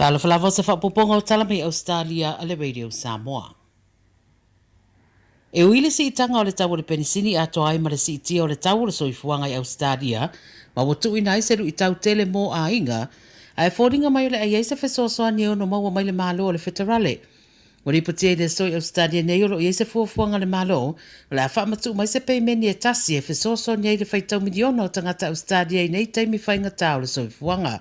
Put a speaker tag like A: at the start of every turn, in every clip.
A: Tala Fou se whapoponga o tala mai Ausetalia a le radio Samoa. E uile si itanga o le tau o le penisini a toa ai ma le si itia o le tau o le soifuanga i Ausetalia, ma watu ina i seru i tau tele mō a inga, a e fōringa mai o le a iei se fesoasoa ni ono maua mai le malo o le federale. Wari patia i le soi Ausetalia nei o lo iei se fuafuanga le malo, o le a whaamatu mai se peimeni e tasi e fesoasoa ni ei le whaitau miliona o tangata Ausetalia i nei taimi whainga tau le soifuanga.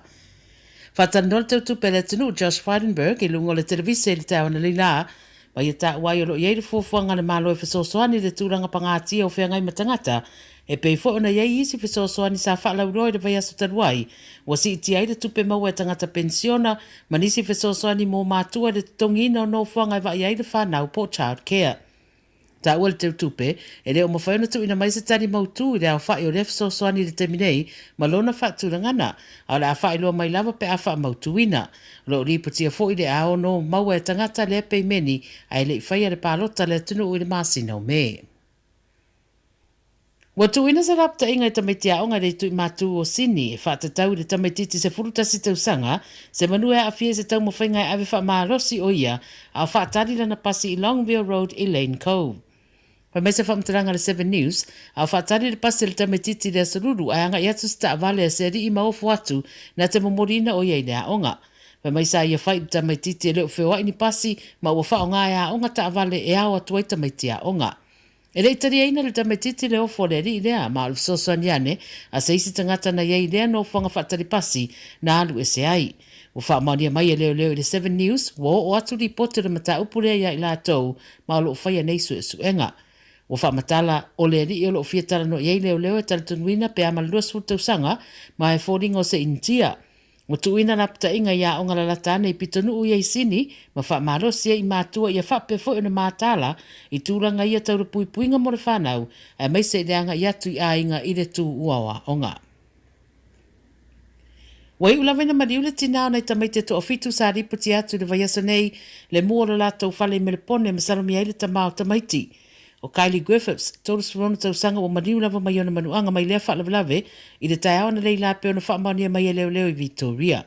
A: Whatanol tau tupele tunu Josh Frydenberg i lungo le televise le tau na lila, ma ia ta wai o lo iei le fuafuanga le malo e fesoasoani le tūranga pangatia o whiangai matangata, e pei fo ona iei isi fesoasoani sa whalauroi le vai aso taruai, wa si iti ai le tupe maua e tangata pensiona, ma nisi fesoasoani mō mātua le tongina o no fuanga e vai ai le whanau po child care. Ta ua le teu tupe, e leo mawhaiona tu ina mai se tani mautu i le au whai o le fesoasoani le teminei, ma lona whaatulangana, a le a whai loa mai lava pe a wha mautu ina. Lo ripatia fo i le ao no maua e tangata le pei meni, a le i whaia le pālota le tunu i le māsina o me. Watu ina sa rapta inga i tamaiti a onga le tu i mātu o sini, e whaatatau le tamaititi se furutasi tau sanga, se manua a fie se tau mawhainga e ave wha maarosi o ia, a whaatari lana pasi i Longview Road i Lane Cove. Pa mai se whamtaranga le 7 News, a whaatari le pasi le tamaititi le asururu, a anga i atu sta avale a seri i maofu atu na te momorina o ia i le a onga. Pa mai sa ia whai tamaititi e leo whioa ini pasi, ma ua whao ngā e a onga ta avale e au atu ai tamaiti a onga. E rei tari aina le tamaititi le ofo le ri lea, ma alu sosoan iane, a se isi tangata na iei lea no whanga whaatari pasi na alu e se ai. Ua wha maunia mai e leo leo i le 7 News, o atu li pote le mata upulea ia i la tau, ma alo whaia neisu e suenga. Ua wha matala o le ri o lo fiatara no iei leo leo e talatunuina pe ama lua sanga, ma e fōringa o se intia. O tuina lapta inga ia o ngala latane i pitonu u iei sini, ma wha marosia i mātua ia wha pefo i na mātala, i tūranga ia taura puipuinga mo le whanau, e meise i leanga i atu i a inga i le tū uawa onga. Wai ulawena mariu le tinao nei tamaite to ofitu sa ripoti atu le vaiaso nei, le mua lo lato ufale me le pone ma salomi ai le tamao tamaiti. O Kylie Griffiths, tōru surona tau sanga o mariu lava mai ona manuanga mai lea whalavelave, i le tai awana leila pe ona whaamaunia mai e leo leo i Victoria.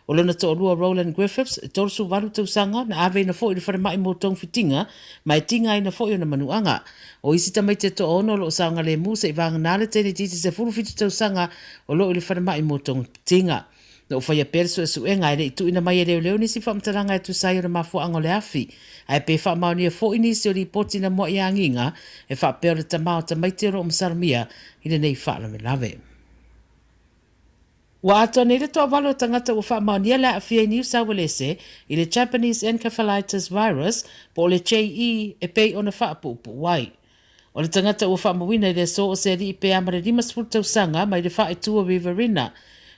A: O lona to orua Roland Griffiths, tōru su waru tau sanga, na ave na fo i le wharamai mo tong fitinga, mai tinga i na fo i ona manuanga. O isi tamaite to ono lo saanga le musa i vanga nale tene titi se furu fitu tau sanga, o lo i le wharamai mo tong fitinga. Na o whaia perso e suenga ere i tu ina mai e leo leo nisi whamtaranga e tu sai o na mafua ango le afi. Ai pe whaamauni e fo inisi o li poti na mo i anginga e whapeo le tamao tamaite ro o msaramia i le nei whaala me lave. Wa ato nei le toa walo tangata ua whaamauni ala a fia i New South Wales i le Japanese encephalitis virus po le JE e pei o na whaapupu wai. O le tangata ua whaamawina i le so o se ri i pe amare rimas fultau sanga mai le wha e tua Riverina.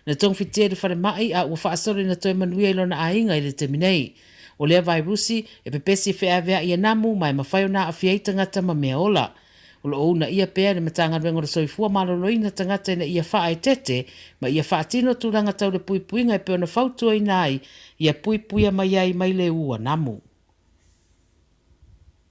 A: Na tong fitia le whare mai a ua whaasori na toi manuia ilo na ainga i le teminei. O lea vai rusi e pepesi whea vea ia namu mai mawhaio na a fiei tangata ma mea ola. O lo ou na ia pea le matanga rengo le soifua maloloi na tangata na ia wha ai tete, ma ia wha atino tūranga tau le puipuinga e peo na whautua i nai, ia puipuia mai ai mai le ua namu.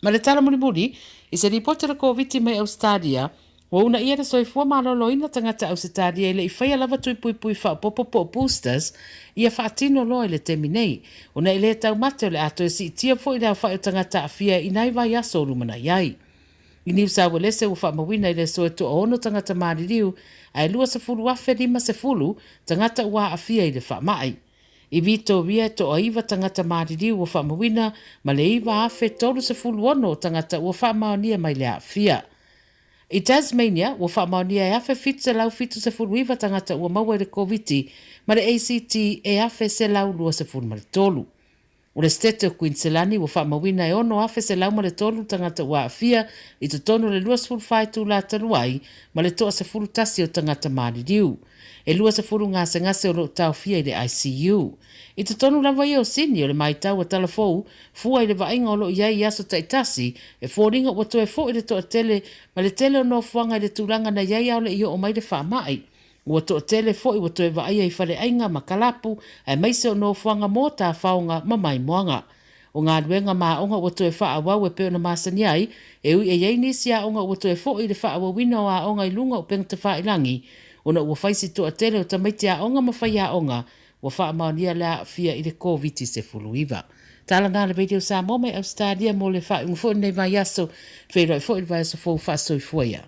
A: Ma le tala muri, i se ripotera COVID mai Ausetalia, o una ia le soifua maloloi na tangata Ausetalia ile i whaia lava tui puipui wha popopo boosters, ia wha atino loa i le teminei, o na ile tau mate o le ato e si itia fo i le wha tangata awhia i nai vai aso rumana iai. I New South Wales ua wha mawina i le soeto o ono tangata maririu, ai lua se fulu afe lima se fulu tangata ua awhia i le wha mai. I Victoria to o iwa tangata maririu ua wha mawina, ma le iwa afe tolu se fulu ono tangata ua wha maonia mai le awhia. I Tasmania, ua whaamaunia e afe fitu se lau fitu se furu iwa tangata ua maua le COVID, ma le ACT e afe se lau lua se furu ma le tolu. O le stete o Queensland ua whaamawina e ono afe se lau ma le tolu tangata ua awhia i to tono le lua se furu whai tū la taruai, ma le toa se furu tasi o tangata maririu. E lua se furu ngase o lo tau fia i le ICU. I to tonu lava i o sini o le maitau a Tala Fou, fua i le vainga o lo iai aso taitasi, e fōringa ua toe fo i le toa tele, ma le tele o no fuanga i le tūranga na iai au le i o mai le whaamai. Ua toa tele fo i ua toe vaia i whare ainga ma kalapu, e maise o no fuanga mō tā whaonga ma mai moanga. O ngā ruenga mā onga ua toe wha awau e peo na māsani ai, e ui e iei nisi a onga ua toe fo i le wha awawina o a onga i lunga o pengta wha ilangi, ona ua whaisi toa tele o tamaiti a onga ma whai a onga, ua whaamaonia lea fia i le COVID se fuluiva. Tala ngā le video Samoa mai Ausetalia mo le whaungu fo nei mai aso, whairoi fo i vai aso fo whaasoi fuaia.